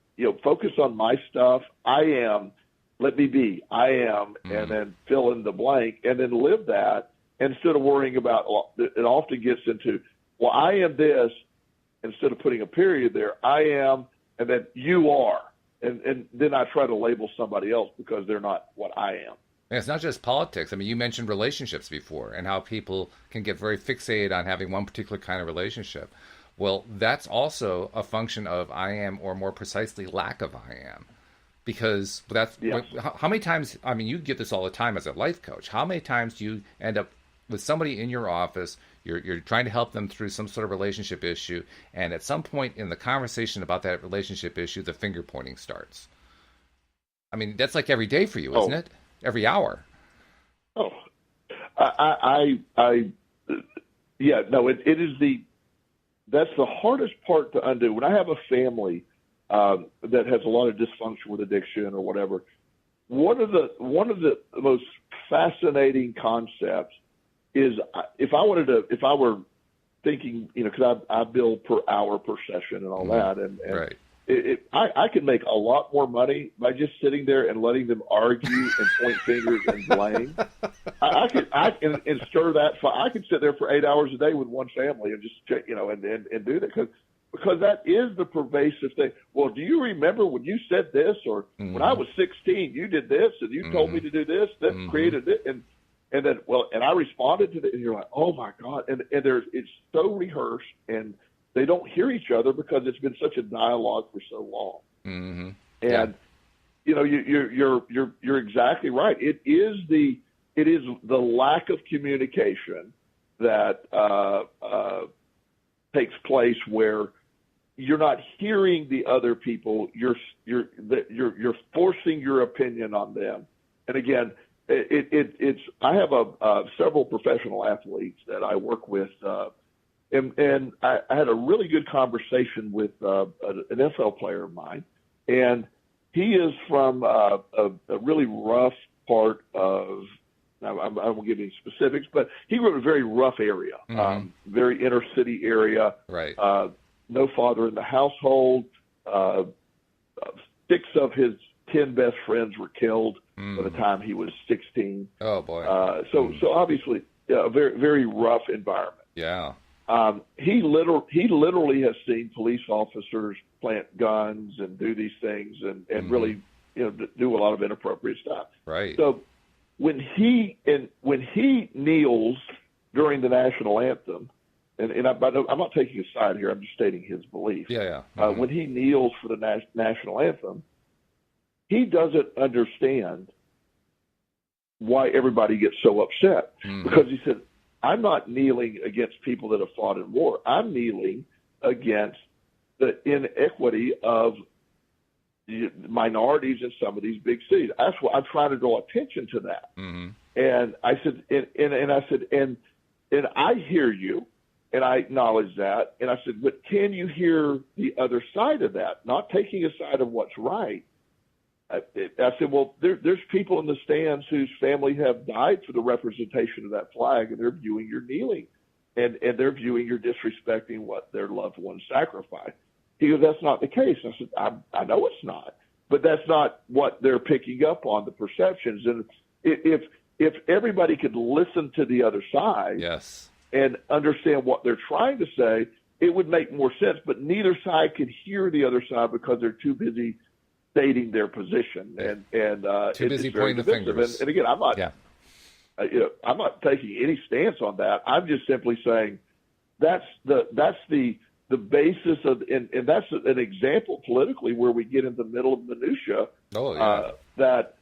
focus on my stuff. Let me be, and then fill in the blank and then live that instead of worrying about, it often gets into, well, I am this, instead of putting a period there, I am, and then you are. And then I try to label somebody else because they're not what I am. And it's not just politics. I mean, you mentioned relationships before and how people can get very fixated on having one particular kind of relationship. Well, that's also a function of I am, or more precisely, lack of I am. Because that's how many times, I mean, you get this all the time as a life coach. How many times do you end up with somebody in your office, you're trying to help them through some sort of relationship issue, and at some point in the conversation about that relationship issue, the finger pointing starts? I mean, that's like every day for you, isn't it? Every hour. Oh, it is that's the hardest part to undo. When I have a family that has a lot of dysfunction with addiction or whatever, one of the most fascinating concepts is if I were thinking, because I bill per hour per session and all that, and right. I could make a lot more money by just sitting there and letting them argue and point fingers and blame. I can stir that. I could sit there for 8 hours a day with one family and just check, and do that because that is the pervasive thing. Well, do you remember when you said this, or when I was 16, you did this, and you told me to do this, that created it, and then and I responded to that, and you're like, oh my God, and it's so rehearsed and they don't hear each other because it's been such a dialogue for so long. And you're exactly right. It is the lack of communication that takes place where you're not hearing the other people. You're forcing your opinion on them. And again, I have several professional athletes that I work with. And I had a really good conversation with an NFL player of mine, and he is from a really rough part of, I won't give any specifics, but he grew up in a very rough area, very inner city area. Right. No father in the household. 6 of his 10 best friends were killed by the time he was 16. Oh boy. So obviously, a very, very rough environment. Yeah. He literally has seen police officers plant guns and do these things and really, do a lot of inappropriate stuff. Right. So when he kneels during the national anthem, and I'm not taking a side here, I'm just stating his belief. Yeah. When he kneels for the national anthem, he doesn't understand why everybody gets so upset because he said, I'm not kneeling against people that have fought in war. I'm kneeling against the inequity of minorities in some of these big cities. That's what I'm trying to draw attention to that. And I said, and I hear you, and I acknowledge that. And I said, but can you hear the other side of that? Not taking a side of what's right. I said, well, there's people in the stands whose family have died for the representation of that flag, and they're viewing your kneeling, and they're viewing your disrespecting what their loved ones sacrificed. He goes, that's not the case. I said, I know it's not, but that's not what they're picking up on, the perceptions. And if everybody could listen to the other side, yes, and understand what they're trying to say, it would make more sense. But neither side could hear the other side because they're too busy stating their position, and too busy pointing the fingers. And again, I'm not taking any stance on that. I'm just simply saying the basis of, and that's an example politically where we get in the middle of minutia. Oh yeah. That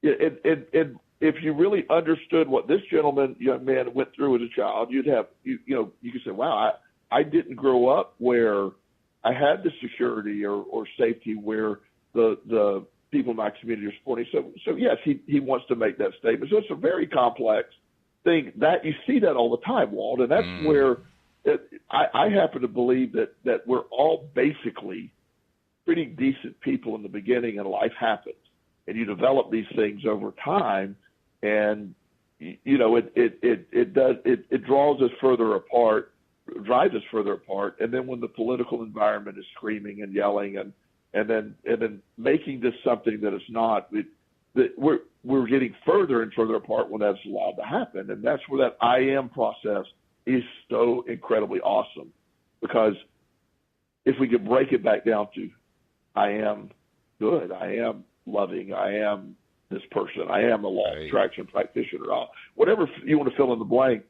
if you really understood what this young man went through as a child, you could say, wow, I didn't grow up where I had the security or safety where the people in my community are supporting. So yes, he wants to make that statement. So it's a very complex thing that you see that all the time, Walt, and that's where I happen to believe that we're all basically pretty decent people in the beginning, and life happens, and you develop these things over time, and it draws us further apart, drives us further apart, and then when the political environment is screaming and yelling and then making this something that it's not, we're getting further and further apart when that's allowed to happen, and that's where that I am process is so incredibly awesome, because if we could break it back down to I am good, I am loving, I am this person, I am a law of attraction practitioner, whatever you want to fill in the blank,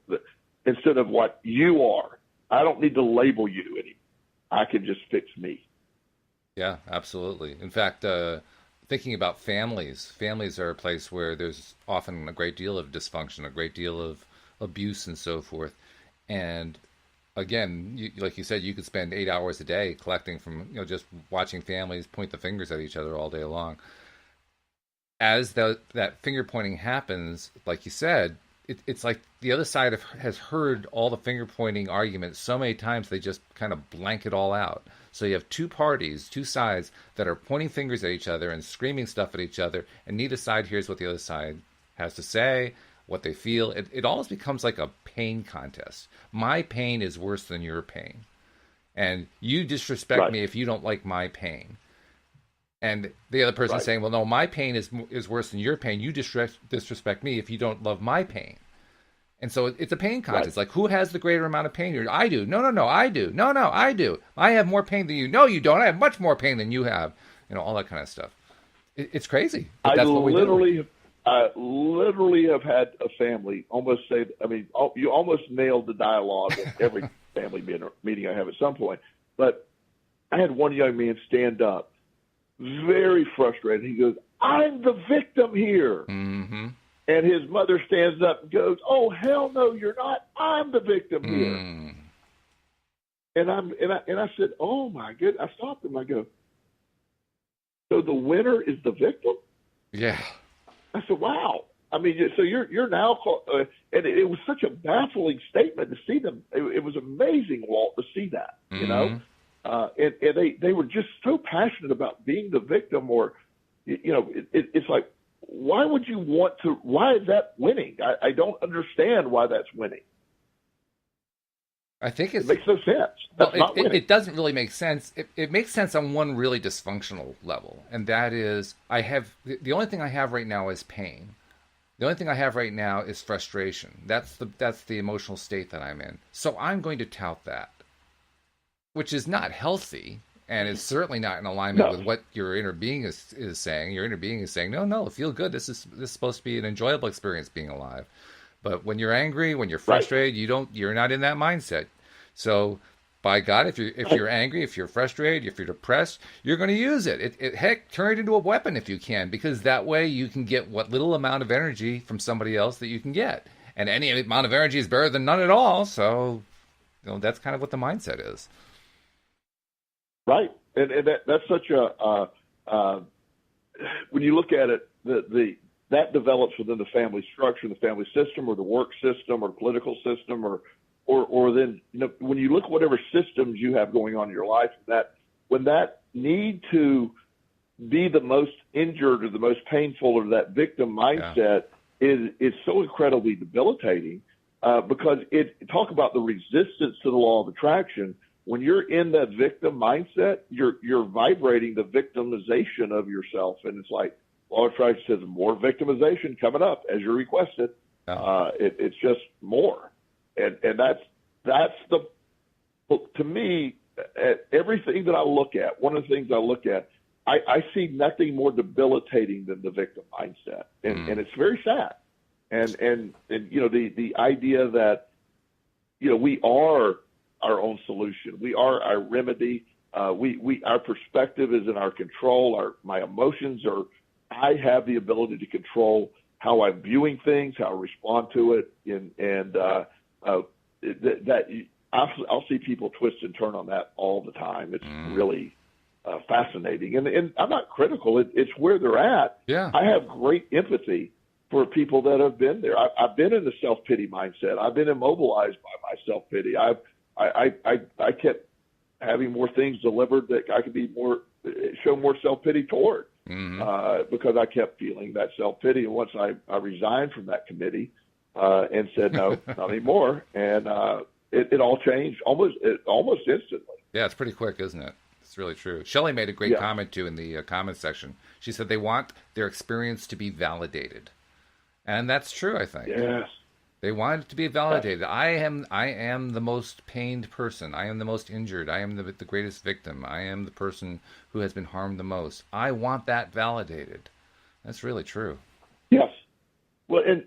instead of what you are. I don't need to label you anymore. I can just fix me. Yeah, absolutely. In fact, thinking about families are a place where there's often a great deal of dysfunction, a great deal of abuse and so forth. And again, like you said, you could spend 8 hours a day collecting from, just watching families point the fingers at each other all day long. As that finger pointing happens, like you said, it's like the other side has heard all the finger pointing arguments so many times they just kind of blank it all out. So you have two parties, two sides that are pointing fingers at each other and screaming stuff at each other, and neither side hears what the other side has to say, what they feel. It almost becomes like a pain contest. My pain is worse than your pain, and you disrespect me if you don't like my pain. And the other person saying, well, no, my pain is worse than your pain. You disrespect me if you don't love my pain. And so it's a pain contest. Like, who has the greater amount of pain here? I do. No, I do. No, I do. I have more pain than you. No, you don't. I have much more pain than you have. All that kind of stuff. It's crazy. But that's what we do. I literally have had a family almost say, you almost nailed the dialogue at every family meeting I have at some point. But I had one young man stand up, very frustrated. He goes, I'm the victim here. Mm-hmm. And his mother stands up and goes, oh, hell no, you're not. I'm the victim here. And I said, oh, my goodness. I stopped him. I go, so the winner is the victim? Yeah. I said, wow. So you're now and it was such a baffling statement to see them. It was amazing, Walt, to see that, Mm-hmm. And they were just so passionate about being the victim, or, it's like, why is that winning? I don't understand why that's winning. I think it makes no sense. That's not winning. It doesn't really make sense. It makes sense on one really dysfunctional level, and that is the only thing I have right now is pain. The only thing I have right now is frustration. That's the emotional state that I'm in. So I'm going to tout that, which is not healthy, and it's certainly not in alignment with what your inner being is saying. Your inner being is saying, no, feel good. This is supposed to be an enjoyable experience, being alive. But when you're angry, when you're frustrated, you're not in that mindset. So, by God, if you're angry, if you're frustrated, if you're depressed, you're going to use it. Heck, turn it into a weapon if you can, because that way you can get what little amount of energy from somebody else that you can get. And any amount of energy is better than none at all. So, that's kind of what the mindset is. Right, and that's such a when you look at it, that develops within the family structure, the family system, or the work system, or political system, or then when you look at whatever systems you have going on in your life, when that need to be the most injured or the most painful or that victim mindset is so incredibly debilitating, because talk about the resistance to the law of attraction. When you're in that victim mindset, you're vibrating the victimization of yourself, and it's like law of attraction says more victimization coming up as you requested. It's just more, and that's to me, everything that I look at. One of the things I look at, I see nothing more debilitating than the victim mindset, and it's very sad. And the idea that we are our own solution. We are our remedy. Our perspective is in our control. My emotions are. I have the ability to control how I'm viewing things, how I respond to it, I'll see people twist and turn on that all the time. It's really fascinating, and I'm not critical. It's where they're at. Yeah, I have great empathy for people that have been there. I've been in the self-pity mindset. I've been immobilized by my self-pity. I kept having more things delivered that I could show more self-pity toward, because I kept feeling that self-pity. And once I resigned from that committee and said, no, not anymore, and it all changed almost instantly. Yeah, it's pretty quick, isn't it? It's really true. Shelley made a great comment, too, in the comment section. She said they want their experience to be validated. And that's true, I think. Yes. They want it to be validated. I am the most pained person. I am the most injured. I am the greatest victim. I am the person who has been harmed the most. I want that validated. That's really true. Yes. Well, and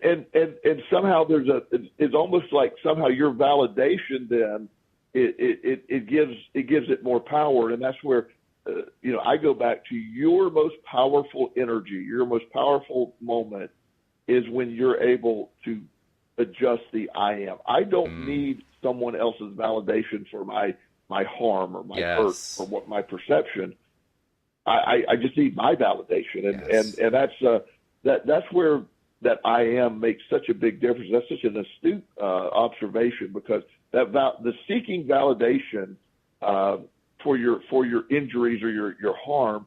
somehow it's almost like somehow your validation then it gives it more power, and that's where I go back to your most powerful energy, your most powerful moment is when you're able to adjust the I am. I don't need someone else's validation for my harm or my hurt or what my perception. I just need my validation, and that's where that I am makes such a big difference. That's such an astute observation, because the seeking validation for your injuries or your harm,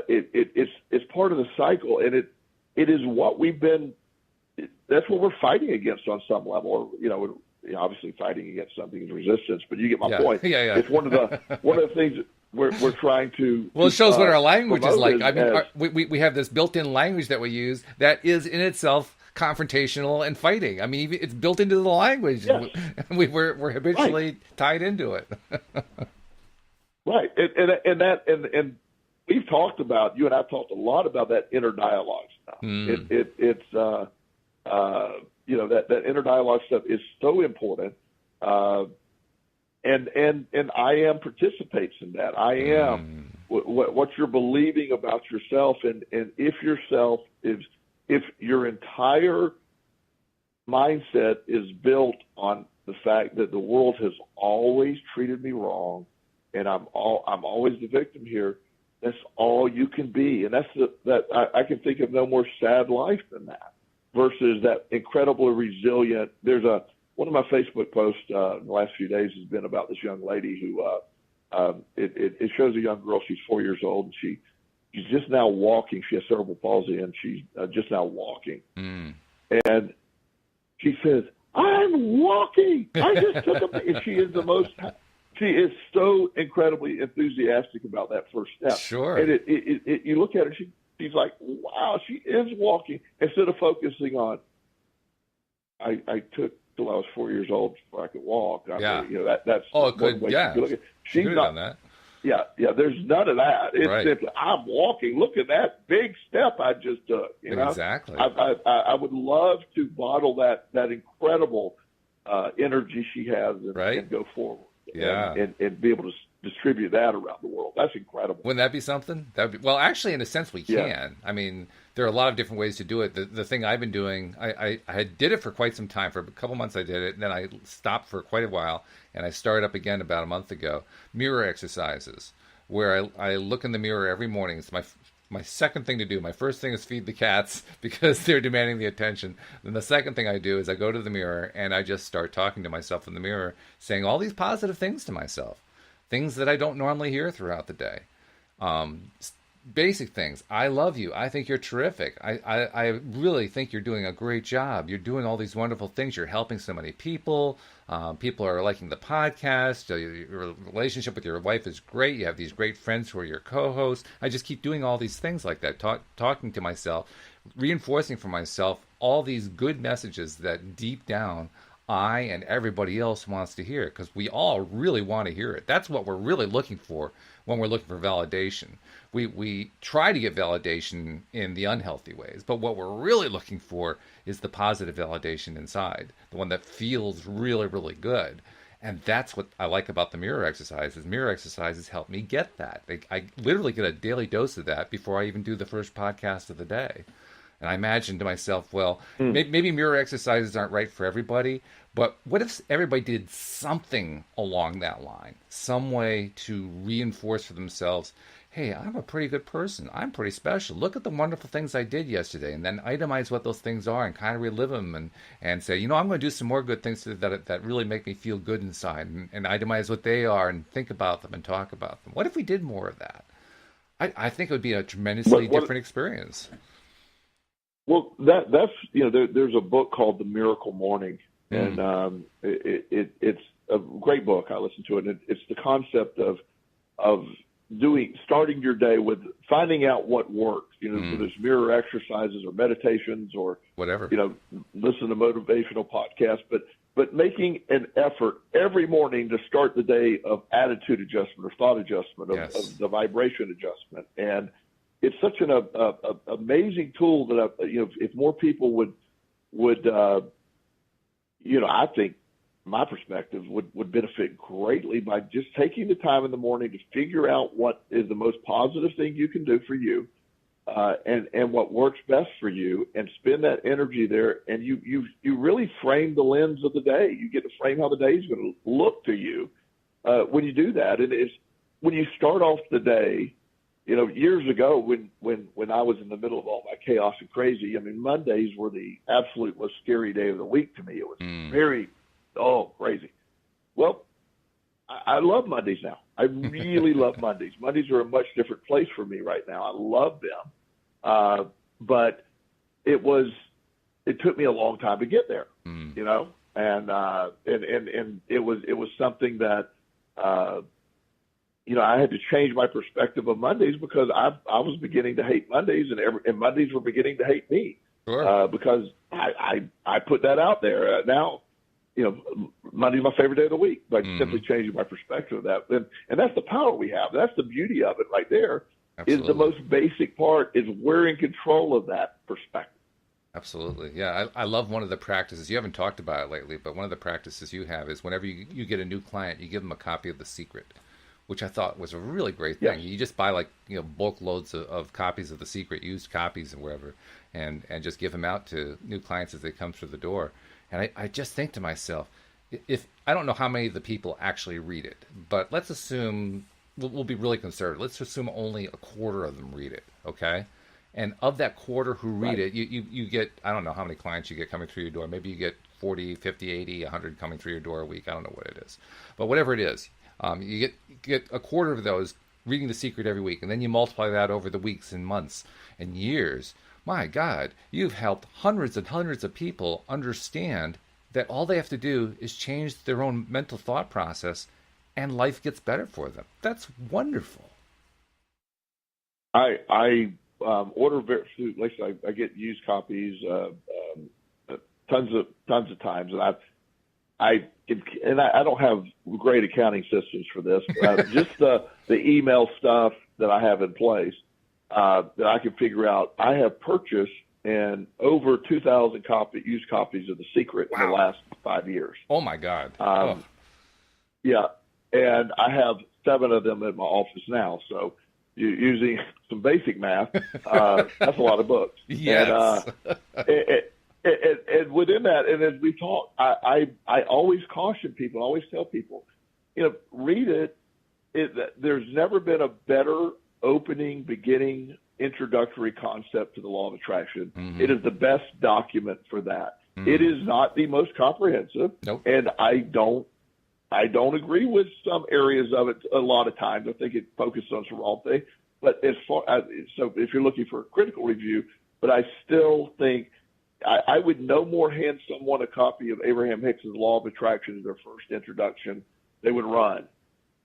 it's part of the cycle, and it is what we've been. That's what we're fighting against on some level. Obviously fighting against something is resistance, but you get my point. Yeah. It's one of the things we're trying to. Well, it shows what our language is like. I mean, we have this built-in language that we use that is in itself confrontational and fighting. I mean, it's built into the language, and we're habitually tied into it. Right, and we've talked about, you and I've talked a lot about that inner dialogue stuff. It's that inner dialogue stuff is so important. And I am participates in that. I am what you're believing about yourself, and if your entire mindset is built on the fact that the world has always treated me wrong, and I'm always the victim here. That's all you can be, and I can think of no more sad life than that. Versus that incredibly resilient. There's one of my Facebook posts in the last few days has been about this young lady who it shows a young girl. She's 4 years old, and she's just now walking. She has cerebral palsy, and she's just now walking. And she says, "I'm walking. I just took a." And she is so incredibly enthusiastic about that first step. Sure. And you look at her, she's like, wow, she is walking, instead of focusing on, I took till I was 4 years old before I could walk. That's it could, way to look at it. She's not done that. Yeah, there's none of that. It's simply, I'm walking. Look at that big step I just took. Exactly. I would love to bottle that incredible energy she has and go forward. And be able to distribute that around the world. That's incredible. Wouldn't that be something? Well, actually, in a sense, we can. Yeah. I mean, there are a lot of different ways to do it. The thing I've been doing, I did it for quite some time. For a couple months I did it, and then I stopped for quite a while, and I started up again about a month ago. Mirror exercises, where I look in the mirror every morning. It's my second thing to do. My first thing is feed the cats because they're demanding the attention. Then the second thing I do is I go to the mirror and I just start talking to myself in the mirror, saying all these positive things to myself, things that I don't normally hear throughout the day. Basic things. I love you. I think you're terrific. I really think you're doing a great job. You're doing all these wonderful things. You're helping so many people. People are liking the podcast. Your relationship with your wife is great. You have these great friends who are your co-hosts. I just keep doing all these things like that, talking to myself, reinforcing for myself all these good messages that deep down I and everybody else wants to hear, because we all really want to hear it. That's what we're really looking for when we're looking for validation. We try to get validation in the unhealthy ways, but what we're really looking for is the positive validation inside, the one that feels really, really good. And that's what I like about the mirror exercises. Mirror exercises help me get that. I literally get a daily dose of that before I even do the first podcast of the day. And I imagine to myself, well, maybe mirror exercises aren't right for everybody, but what if everybody did something along that line, some way to reinforce for themselves, hey, I'm a pretty good person. I'm pretty special. Look at the wonderful things I did yesterday, and then itemize what those things are and kind of relive them, and say, I'm going to do some more good things that really make me feel good inside, and itemize what they are and think about them and talk about them. What if we did more of that? I think it would be a tremendously different experience. Well, that's there's a book called The Miracle Morning, and it's a great book. I listened to it, and it's the concept of starting your day with finding out what works. So there's mirror exercises or meditations or whatever. Listen to motivational podcasts, but making an effort every morning to start the day of attitude adjustment or thought adjustment, of the vibration adjustment. And it's such an amazing tool that if more people would I think my perspective would benefit greatly by just taking the time in the morning to figure out what is the most positive thing you can do for you, and what works best for you, and spend that energy there. And you really frame the lens of the day. You get to frame how the day is going to look to you when you do that. And it's when you start off the day. Years ago when I was in the middle of all my chaos and crazy, Mondays were the absolute most scary day of the week to me. It was very, crazy. Well, I love Mondays now. I really love Mondays. Mondays are a much different place for me right now. I love them. But it took me a long time to get there, and it was something that, I had to change my perspective of Mondays because I was beginning to hate Mondays, and Mondays were beginning to hate me. Sure. Because I put that out there. Now, Monday's my favorite day of the week by simply changing my perspective of that. And that's the power we have. That's the beauty of it right there. Absolutely. Is the most basic part is we're in control of that perspective. Absolutely. Yeah, I love one of the practices. You haven't talked about it lately, but one of the practices you have is whenever you get a new client, you give them a copy of The Secret, which I thought was a really great thing. Yeah. You just buy bulk loads of copies of The Secret, used copies and wherever, and just give them out to new clients as they come through the door. And I just think to myself, if I don't know how many of the people actually read it, but let's assume we'll be really conservative. Let's assume only a quarter of them read it, okay? And of that quarter who read it, you get, I don't know how many clients you get coming through your door. Maybe you get 40, 50, 80, 100 coming through your door a week. I don't know what it is. But whatever it is, you get a quarter of those reading The Secret every week, and then you multiply that over the weeks and months and years. My God, you've helped hundreds and hundreds of people understand that all they have to do is change their own mental thought process, and life gets better for them. That's wonderful. I order, like I get used copies tons of times, and I don't have great accounting systems for this, but just the email stuff that I have in place that I can figure out. I have purchased and over 2,000 used copies of The Secret in the last 5 years. Oh my God! Yeah, and I have 7 of them at my office now. So using some basic math, that's a lot of books. Yes. And within that, and as we talk, I always caution people, always tell people, read it. There's never been a better opening, beginning, introductory concept to the law of attraction. Mm-hmm. It is the best document for that. Mm-hmm. It is not the most comprehensive, nope. And I don't agree with some areas of it a lot of times. I think it focuses on some wrong things. But so if you're looking for a critical review, but I still think I would no more hand someone a copy of Abraham Hicks's Law of Attraction as their first introduction. They would run.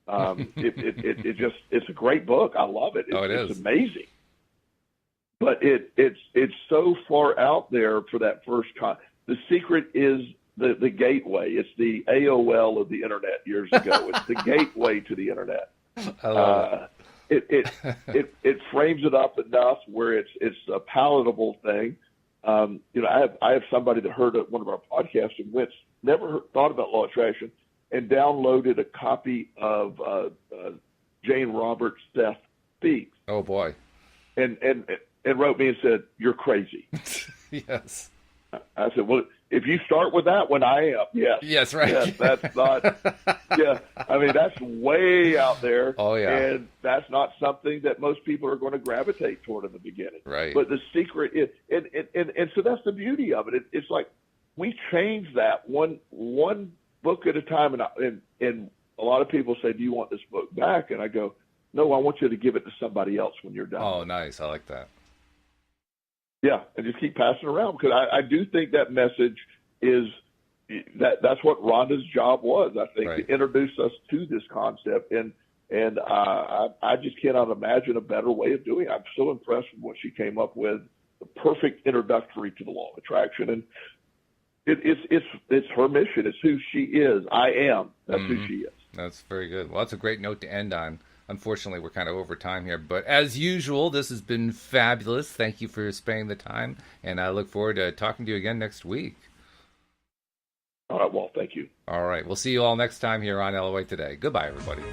It's a great book. I love it. It's amazing. But it's so far out there for that first The Secret is the gateway. It's the AOL of the internet years ago. It's the gateway to the internet. I love It frames it up enough where it's a palatable thing. I have somebody that heard one of our podcasts and never thought about law attraction, and downloaded a copy of Jane Roberts' Seth Speaks. Oh boy! And wrote me and said, "You're crazy." Yes. I said, "Well, if you start with that one, I am." Yes. Yes, right. Yes, that's not. Yeah, I mean that's way out there. Oh yeah. And that's not something that most people are going to gravitate toward in the beginning. Right. But the secret is, and so that's the beauty of it. It's like we change that one book at a time, and a lot of people say, "Do you want this book back?" And I go, "No, I want you to give it to somebody else when you're done." Oh, nice. I like that. Yeah, and just keep passing around, because I do think that message is that's what Rhonda's job was. I think Right. to introduce us to this concept, and I just cannot imagine a better way of doing it. I'm so impressed with what she came up with, the perfect introductory to the law of attraction, and it's her mission. It's who she is. I am. That's who she is. That's very good. Well, that's a great note to end on. Unfortunately, we're kind of over time here, but as usual, this has been fabulous. Thank you for spending the time, and I look forward to talking to you again next week. All right, Walt, thank you. All right, we'll see you all next time here on LOA Today. Goodbye, everybody.